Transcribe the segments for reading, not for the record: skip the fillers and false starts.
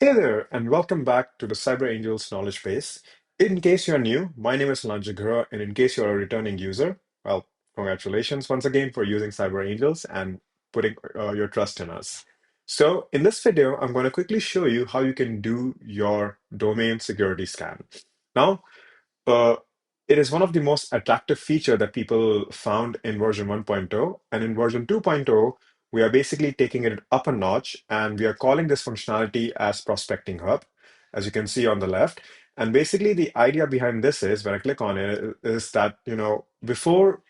Hey there, and welcome back to the Cyberangels knowledge base. In case you're new, my name is Lanjagura, and in case you're a returning user, well, congratulations once again for using Cyberangels and putting your trust in us. So, in this video, I'm going to quickly show you how you can do your domain security scan. Now, uh, it is one of the most attractive feature that people found in version 1.0, and in version 2.0, we are basically taking it up a notch, and we are calling this functionality as Prospecting Hub, as you can see on the left. And basically, the idea behind this is when I click on it, is that before,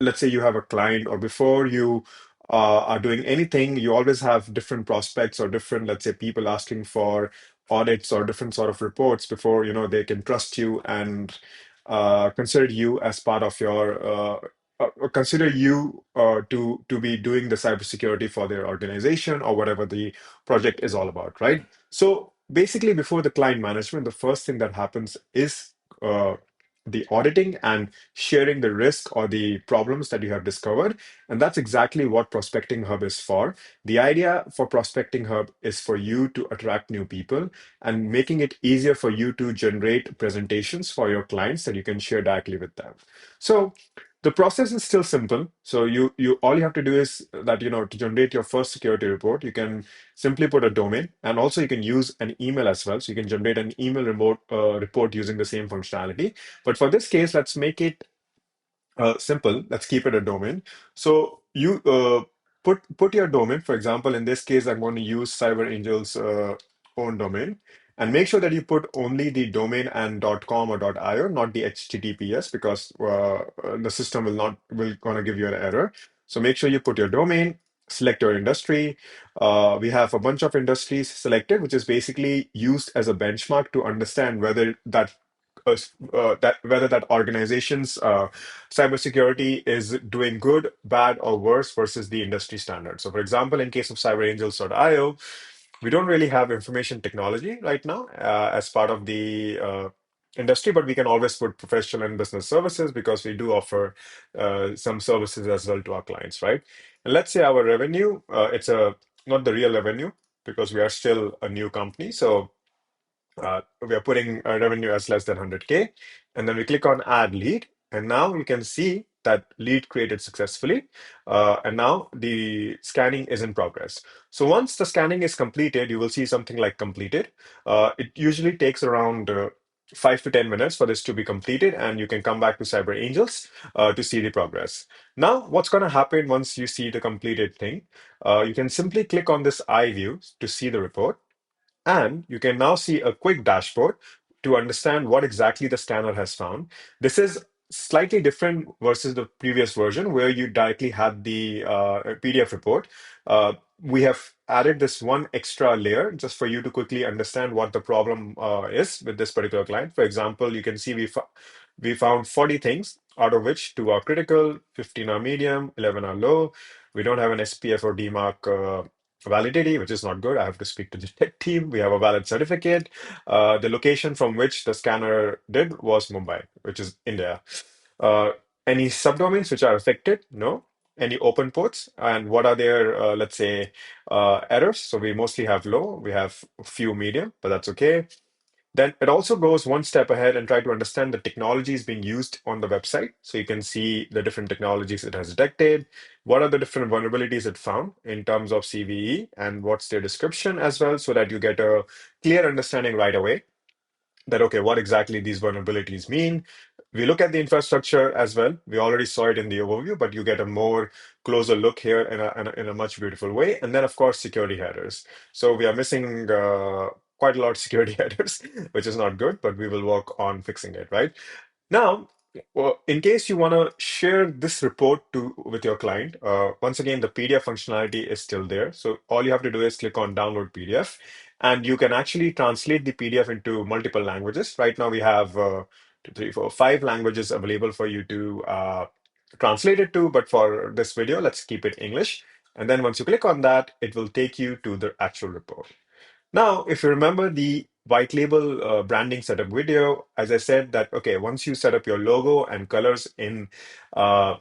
let's say you have a client, or before you are doing anything, you always have different prospects or different, let's say, people asking for audits or different sort of reports before they can trust you and consider you as part of your or consider you to be doing the cybersecurity for their organization or whatever the project is all about, right? So basically, before the client management, the first thing that happens is the auditing and sharing the risk or the problems that you have discovered. And that's exactly what Prospecting Hub is for. The idea for Prospecting Hub is for you to attract new people and making it easier for you to generate presentations for your clients that you can share directly with them. So the process is still simple. So you all you have to do is that to generate your first security report, you can simply put a domain, and also you can use an email as well. So you can generate an email report using the same functionality. But for this case, let's make it simple. Let's keep it a domain. So you put your domain. For example, in this case, I'm going to use CyberAngel's own domain, and make sure that you put only the domain and .com or .io, not the HTTPS, because the system will gonna give you an error. So make sure you put your domain. Select your industry. We have a bunch of industries selected, which is basically used as a benchmark to understand whether that organization's cybersecurity is doing good, bad, or worse versus the industry standard. So, for example, in case of cyberangels.io, we don't really have information technology right now as part of the industry, but we can always put professional and business services because we do offer some services as well to our clients, right? And let's say our revenue, it's a not the real revenue because we are still a new company. So we are putting revenue as less than 100K, and then we click on add lead, and now you can see that lead created successfully, and now the scanning is in progress. So once the scanning is completed, you will see something like completed. It usually takes around 5 to 10 minutes for this to be completed, and you can come back to Cyber Angels to see the progress. Now, what's going to happen once you see the completed thing? You can simply click on this eye view to see the report, and you can now see a quick dashboard to understand what exactly the scanner has found. This is slightly different versus the previous version where you directly had the PDF report. We have added this one extra layer just for you to quickly understand what the problem is with this particular client. For example, you can see we found 40 things, out of which two are critical, 15 are medium, 11 are low. We don't have an SPF or DMARC validity, which is not good. I have to speak to the tech team. We have a valid certificate. The location from which the scanner did was Mumbai, which is India. Uh, any subdomains which are affected? No. Any open ports? And what are their, let's say, errors? So we mostly have low. We have few medium, but that's okay. Then it also goes one step ahead and try to understand the technologies being used on the website. So you can see the different technologies it has detected, what are the different vulnerabilities it found in terms of CVE, and what's their description as well, so that you get a clear understanding right away that, okay, what exactly these vulnerabilities mean. We look at the infrastructure as well. We already saw it in the overview, but you get a more closer look here in a much beautiful way. And then, of course, security headers. So we are missing quite a lot of security headers, which is not good, but we will work on fixing it, right? Now, in case you want to share this report with your client, once again, the PDF functionality is still there. So all you have to do is click on download PDF, and you can actually translate the PDF into multiple languages. Right now, we have two, three, four, five languages available for you to translate it to. But for this video, let's keep it English. And then once you click on that, it will take you to the actual report. Now, if you remember the white label branding setup video, as I said that, okay, once you set up your logo and colors in uh,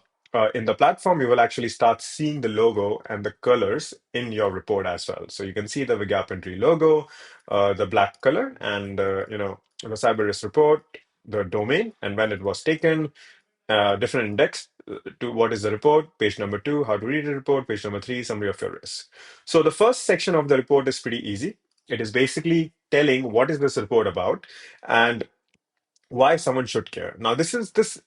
in the platform, you will actually start seeing the logo and the colors in your report as well. So you can see the gap entry logo, the black color, and the cyber risk report, the domain, and when it was taken, different index to what is the report, page number two, how to read the report, page number three, summary of your risk. So the first section of the report is pretty easy. It is basically telling what is this report about and why someone should care. Now,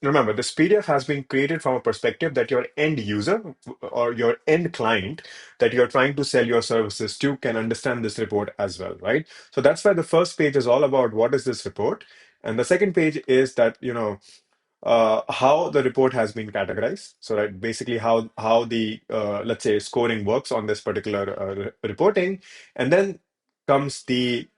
remember, this PDF has been created from a perspective that your end user or your end client that you're trying to sell your services to can understand this report as well, right? So that's why the first page is all about what is this report. And the second page is that, how the report has been categorized. So, right, basically how the let's say scoring works on this particular reporting, and then comes the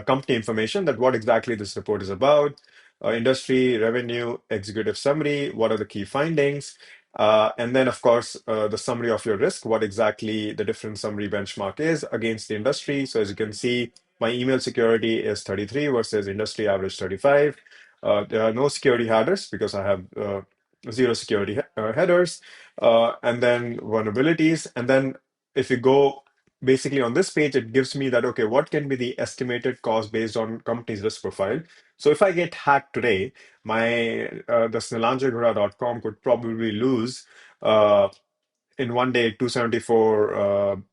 company information that what exactly this report is about, industry, revenue, executive summary, what are the key findings, and then of course the summary of your risk, what exactly the different summary benchmark is against the industry. So as you can see, my email security is 33 versus industry average 35. There are no security headers because I have zero security headers, and then vulnerabilities. And then if you go basically on this page, it gives me that, okay, what can be the estimated cost based on company's risk profile? So if I get hacked today, my the snelanjagura.com could probably lose uh, in one day 274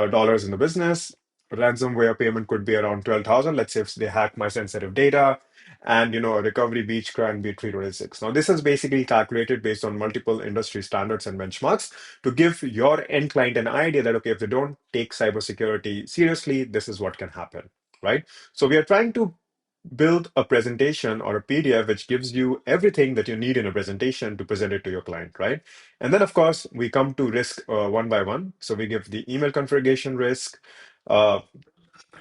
dollars in the business. Ransomware payment could be around 12,000. Let's say if they hack my sensitive data, and a recovery beach can be 326. Now this is basically calculated based on multiple industry standards and benchmarks to give your end client an idea that, okay, if they don't take cybersecurity seriously, this is what can happen, right? So we are trying to build a presentation or a PDF which gives you everything that you need in a presentation to present it to your client, right? And then, of course, we come to risk one by one. So we give the email configuration risk, uh,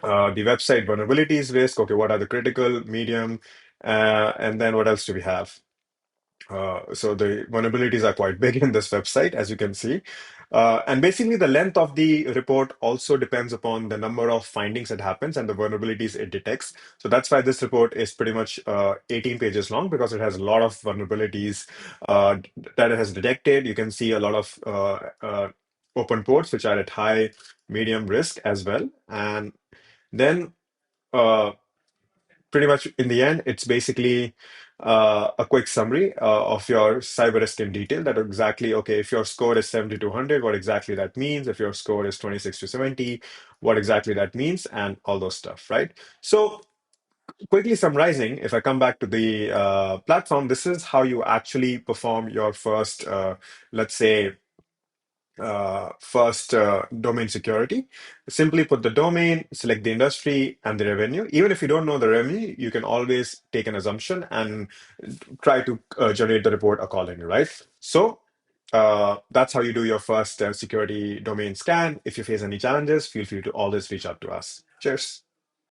the website vulnerabilities risk. Okay, what are the critical, medium, and then what else do we have? So the vulnerabilities are quite big in this website, as you can see. And basically, the length of the report also depends upon the number of findings that happens and the vulnerabilities it detects. So that's why this report is pretty much 18 pages long because it has a lot of vulnerabilities that it has detected. You can see a lot of open ports which are at high, medium risk as well. And then uh, pretty much in the end, it's basically a quick summary of your cyber risk in detail. That exactly, okay, if your score is 70 to 100, what exactly that means. If your score is 26 to 70, what exactly that means, and all those stuff, right? So, quickly summarizing, if I come back to the platform, this is how you actually perform your first, let's say, first domain security. Simply put the domain, select the industry and the revenue. Even if you don't know the revenue, you can always take an assumption and try to generate the report accordingly, right? So that's how you do your first security domain scan. If you face any challenges, feel free to always reach out to us. Cheers.